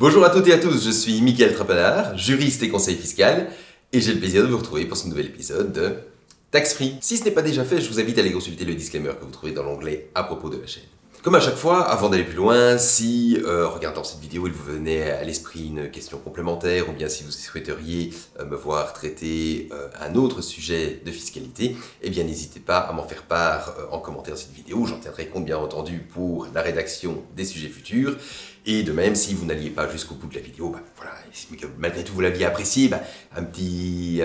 Bonjour à toutes et à tous, je suis Mickaël Trapenard, juriste et conseiller fiscal, et j'ai le plaisir de vous retrouver pour ce nouvel épisode de Tax Free. Si ce n'est pas déjà fait, je vous invite à aller consulter le disclaimer que vous trouvez dans l'onglet à propos de la chaîne. Comme à chaque fois, avant d'aller plus loin, si regardant cette vidéo il vous venait à l'esprit une question complémentaire, ou bien si vous souhaiteriez me voir traiter un autre sujet de fiscalité, eh bien n'hésitez pas à m'en faire part en commentaire de cette vidéo, j'en tiendrai compte bien entendu pour la rédaction des sujets futurs. Et de même, si vous n'alliez pas jusqu'au bout de la vidéo, voilà, mais que malgré tout vous l'aviez apprécié, un petit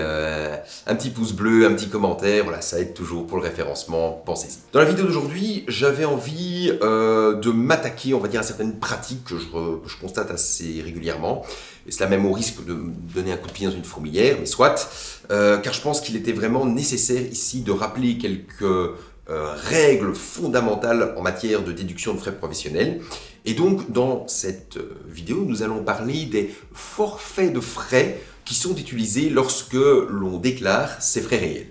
pouce bleu, un petit commentaire, voilà, ça aide toujours pour le référencement, pensez-y. Dans la vidéo d'aujourd'hui, j'avais envie de m'attaquer, on va dire, à certaines pratiques que je constate assez régulièrement, et cela même au risque de me donner un coup de pied dans une fourmilière, mais soit, car je pense qu'il était vraiment nécessaire ici de rappeler quelques règles fondamentales en matière de déduction de frais professionnels. Et donc, dans cette vidéo, nous allons parler des forfaits de frais qui sont utilisés lorsque l'on déclare ses frais réels.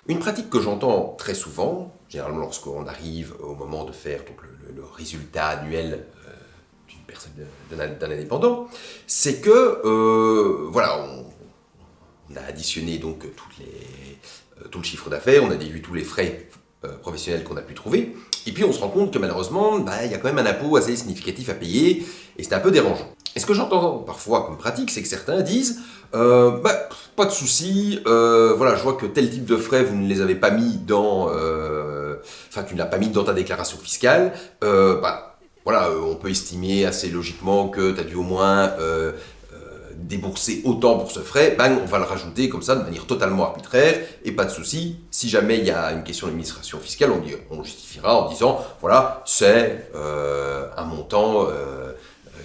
Une pratique que j'entends très souvent, généralement lorsqu'on arrive au moment de faire donc, le résultat annuel d'une personne, d'un indépendant, c'est que, voilà, on a additionné donc tout le chiffre d'affaires, on a déduit tous les frais professionnels qu'on a pu trouver, et puis on se rend compte que malheureusement, il y a quand même un impôt assez significatif à payer, et c'est un peu dérangeant. Et ce que j'entends parfois comme pratique, c'est que certains disent pas de souci, voilà, je vois que tel type de frais, vous ne les avez pas mis dans... tu ne l'as pas mis dans ta déclaration fiscale, voilà, on peut estimer assez logiquement que tu as dû au moins débourser autant pour ce frais, bang, on va le rajouter comme ça de manière totalement arbitraire, et pas de souci, si jamais il y a une question d'administration fiscale, on justifiera en disant, voilà, c'est un montant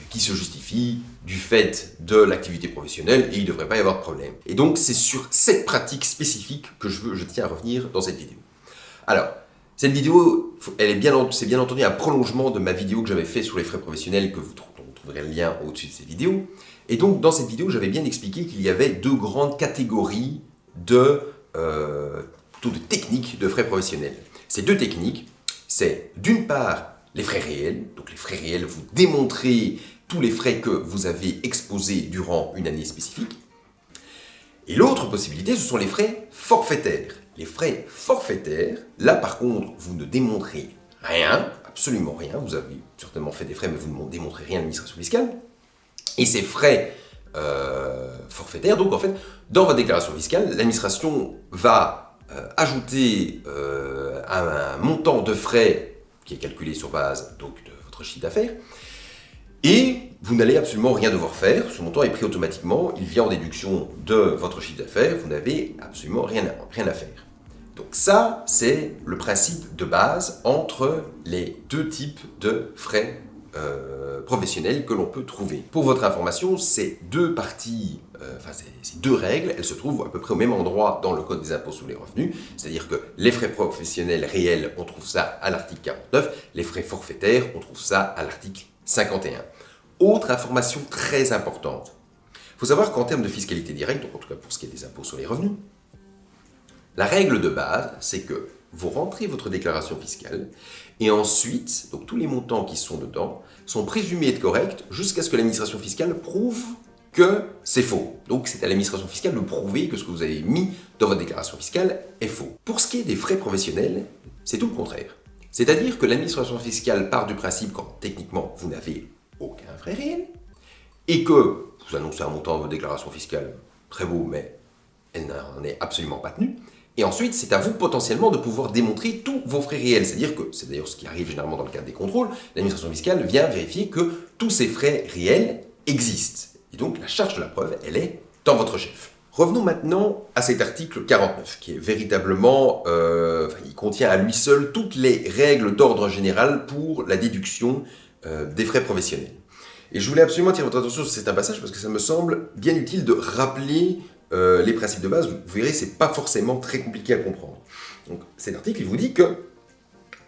qui se justifie du fait de l'activité professionnelle et il ne devrait pas y avoir de problème. Et donc c'est sur cette pratique spécifique que je tiens à revenir dans cette vidéo. Alors, cette vidéo, c'est bien entendu un prolongement de ma vidéo que j'avais fait sur les frais professionnels, vous trouverez le lien au-dessus de cette vidéo. Et donc, dans cette vidéo, j'avais bien expliqué qu'il y avait deux grandes catégories de techniques de frais professionnels. Ces deux techniques, c'est d'une part les frais réels. Donc, les frais réels, vous démontrez tous les frais que vous avez exposés durant une année spécifique. Et l'autre possibilité, ce sont les frais forfaitaires. Les frais forfaitaires, là par contre, vous ne démontrez rien, absolument rien. Vous avez certainement fait des frais, mais vous ne démontrez rien à l'administration fiscale. Et ces frais forfaitaires, donc en fait, dans votre déclaration fiscale, l'administration va ajouter un montant de frais qui est calculé sur base donc, de votre chiffre d'affaires, et vous n'allez absolument rien devoir faire, ce montant est pris automatiquement, il vient en déduction de votre chiffre d'affaires, vous n'avez absolument rien à faire. Donc ça, c'est le principe de base entre les deux types de frais professionnels que l'on peut trouver. Pour votre information, ces deux parties, ces deux règles, elles se trouvent à peu près au même endroit dans le Code des impôts sur les revenus, c'est-à-dire que les frais professionnels réels, on trouve ça à l'article 49, les frais forfaitaires, on trouve ça à l'article 51. Autre information très importante, il faut savoir qu'en termes de fiscalité directe, donc en tout cas pour ce qui est des impôts sur les revenus, la règle de base, c'est que vous rentrez votre déclaration fiscale et ensuite, donc tous les montants qui sont dedans sont présumés être corrects jusqu'à ce que l'administration fiscale prouve que c'est faux. Donc c'est à l'administration fiscale de prouver que ce que vous avez mis dans votre déclaration fiscale est faux. Pour ce qui est des frais professionnels, c'est tout le contraire. C'est-à-dire que l'administration fiscale part du principe quand techniquement vous n'avez aucun frais réel et que vous annoncez un montant dans votre déclaration fiscale très beau, mais elle n'en est absolument pas tenue. Et ensuite, c'est à vous potentiellement de pouvoir démontrer tous vos frais réels. C'est-à-dire que, c'est d'ailleurs ce qui arrive généralement dans le cadre des contrôles, l'administration fiscale vient vérifier que tous ces frais réels existent. Et donc, la charge de la preuve, elle est dans votre chef. Revenons maintenant à cet article 49, qui est véritablement, il contient à lui seul toutes les règles d'ordre général pour la déduction des frais professionnels. Et je voulais absolument attirer votre attention sur certains passages parce que ça me semble bien utile de rappeler les principes de base. Vous verrez, c'est pas forcément très compliqué à comprendre. Donc, cet article, il vous dit que,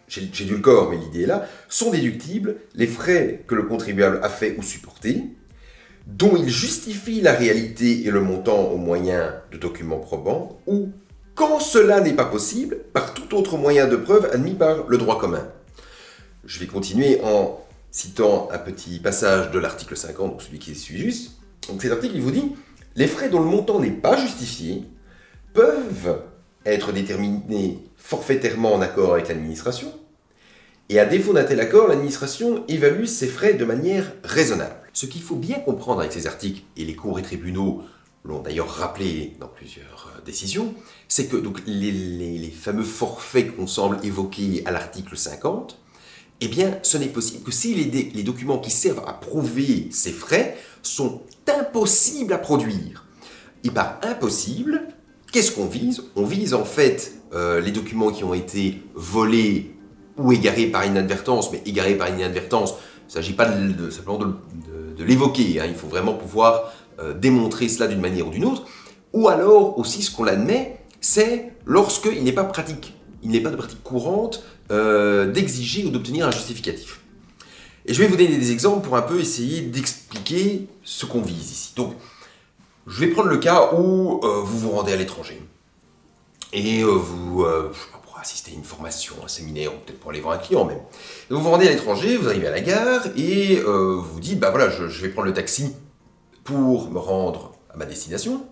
j'ai dû le corps, mais l'idée est là, sont déductibles les frais que le contribuable a fait ou supporté, dont il justifie la réalité et le montant au moyen de documents probants ou quand cela n'est pas possible par tout autre moyen de preuve admis par le droit commun. Je vais continuer en citant un petit passage de l'article 50, donc celui qui suit juste. Donc cet article, il vous dit « Les frais dont le montant n'est pas justifié peuvent être déterminés forfaitairement en accord avec l'administration, et à défaut d'un tel accord, l'administration évalue ces frais de manière raisonnable. » Ce qu'il faut bien comprendre avec ces articles, et les cours et tribunaux l'ont d'ailleurs rappelé dans plusieurs décisions, c'est que donc, les fameux forfaits qu'on semble évoquer à l'article 50, eh bien, ce n'est possible que si les documents qui servent à prouver ces frais sont impossibles à produire. Et par impossible, qu'est-ce qu'on vise? On vise en fait les documents qui ont été volés ou égarés par inadvertance, mais égarés par inadvertance, il ne s'agit pas simplement de l'évoquer, hein, il faut vraiment pouvoir démontrer cela d'une manière ou d'une autre, ou alors aussi ce qu'on admet, c'est lorsqu'il n'est pas pratique, il n'est pas de pratique courante d'exiger ou d'obtenir un justificatif. Et je vais vous donner des exemples pour un peu essayer d'expliquer ce qu'on vise ici. Donc, je vais prendre le cas où vous vous rendez à l'étranger et vous, pour assister à une formation, un séminaire, ou peut-être pour aller voir un client même. Donc, vous vous rendez à l'étranger, vous arrivez à la gare et vous vous dites, bah voilà, je vais prendre le taxi pour me rendre à ma destination.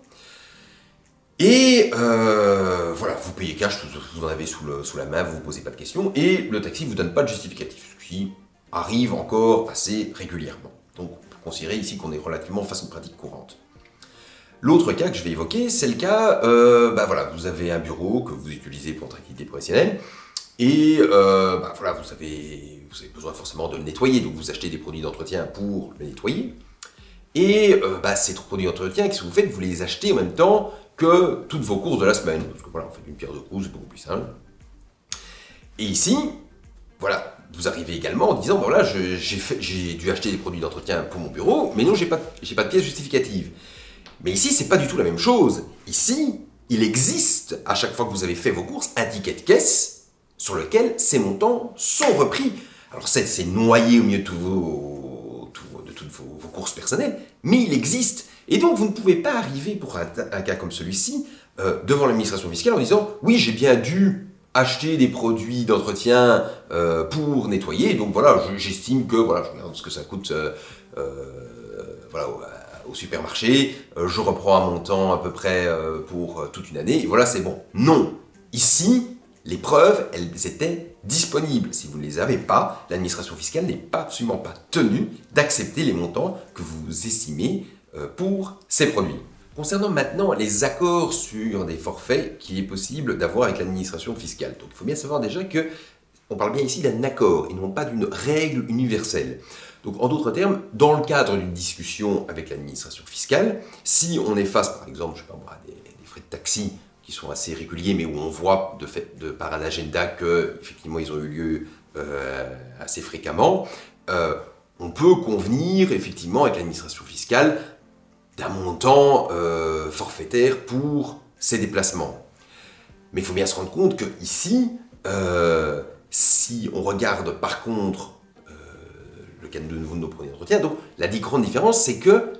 Et voilà, vous payez cash, vous en avez sous la main, vous ne vous posez pas de questions, et le taxi ne vous donne pas de justificatif, ce qui arrive encore assez régulièrement. Donc, on peut considérer ici qu'on est relativement face à une pratique courante. L'autre cas que je vais évoquer, c'est le cas, bah voilà, vous avez un bureau que vous utilisez pour votre activité professionnelle, et bah voilà, vous avez besoin forcément de le nettoyer, donc vous achetez des produits d'entretien pour le nettoyer. Et bah, ces produits d'entretien, qu'est-ce que vous faites? Vous les achetez en même temps que toutes vos courses de la semaine. Parce que voilà, en fait une pierre de coups, c'est beaucoup plus simple. Et ici, voilà, vous arrivez également en disant, voilà, j'ai dû acheter des produits d'entretien pour mon bureau, mais non, j'ai pas de pièce justificative. Mais ici, c'est pas du tout la même chose. Ici, il existe, à chaque fois que vous avez fait vos courses, un ticket de caisse sur lequel ces montants sont repris. Alors c'est noyé au milieu de toutes vos courses personnelles, mais il existe. Et donc, vous ne pouvez pas arriver pour un cas comme celui-ci devant l'administration fiscale en disant « Oui, j'ai bien dû acheter des produits d'entretien pour nettoyer, donc voilà, j'estime que, voilà, je regarde ce que ça coûte voilà, au supermarché, je reprends un montant à peu près pour toute une année, et voilà, c'est bon. » Non. Ici, les preuves, elles étaient disponibles. Si vous ne les avez pas, l'administration fiscale n'est absolument pas tenue d'accepter les montants que vous estimez pour ces produits. Concernant maintenant les accords sur des forfaits qu'il est possible d'avoir avec l'administration fiscale. Donc il faut bien savoir déjà que on parle bien ici d'un accord et non pas d'une règle universelle. Donc en d'autres termes, dans le cadre d'une discussion avec l'administration fiscale, si on est face par exemple, je sais pas moi, des frais de taxi qui sont assez réguliers, mais où on voit par un agenda qu'effectivement ils ont eu lieu assez fréquemment, on peut convenir effectivement avec l'administration fiscale d'un montant forfaitaire pour ces déplacements. Mais il faut bien se rendre compte que ici, si on regarde par contre le cas de nouveau de nos produits d'entretien, donc la grande différence c'est que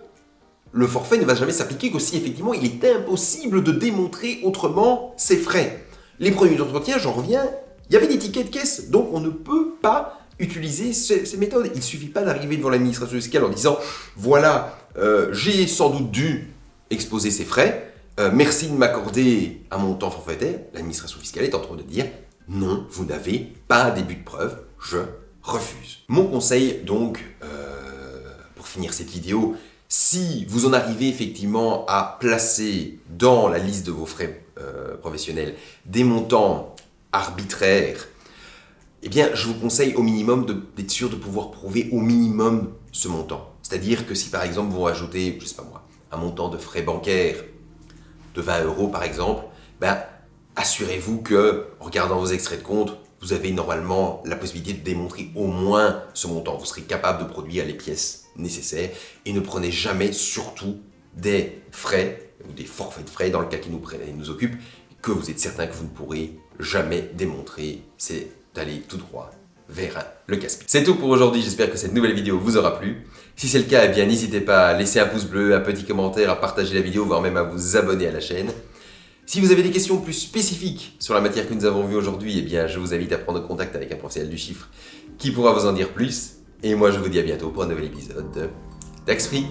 le forfait ne va jamais s'appliquer que si effectivement il est impossible de démontrer autrement ces frais. Les produits d'entretien, j'en reviens, il y avait des tickets de caisse, donc on ne peut pas utiliser ces méthodes. Il ne suffit pas d'arriver devant l'administration fiscale en disant « Voilà, j'ai sans doute dû exposer ces frais, merci de m'accorder un montant forfaitaire. » L'administration fiscale est en train de dire « Non, vous n'avez pas un début de preuve, je refuse. » Mon conseil donc, pour finir cette vidéo, si vous en arrivez effectivement à placer dans la liste de vos frais professionnels des montants arbitraires, eh bien, je vous conseille au minimum d'être sûr de pouvoir prouver au minimum ce montant. C'est-à-dire que si par exemple vous rajoutez, je sais pas moi, un montant de frais bancaires de 20 € par exemple, ben, assurez-vous que, en regardant vos extraits de compte, vous avez normalement la possibilité de démontrer au moins ce montant. Vous serez capable de produire les pièces nécessaires et ne prenez jamais, surtout, des frais ou des forfaits de frais dans le cas qui nous occupe, que vous êtes certain que vous ne pourrez jamais démontrer. C'est d'aller tout droit vers le casse-pied. C'est tout pour aujourd'hui, j'espère que cette nouvelle vidéo vous aura plu. Si c'est le cas, eh bien n'hésitez pas à laisser un pouce bleu, un petit commentaire, à partager la vidéo, voire même à vous abonner à la chaîne. Si vous avez des questions plus spécifiques sur la matière que nous avons vue aujourd'hui, eh bien, je vous invite à prendre contact avec un professionnel du chiffre qui pourra vous en dire plus. Et moi, je vous dis à bientôt pour un nouvel épisode de Tax Free.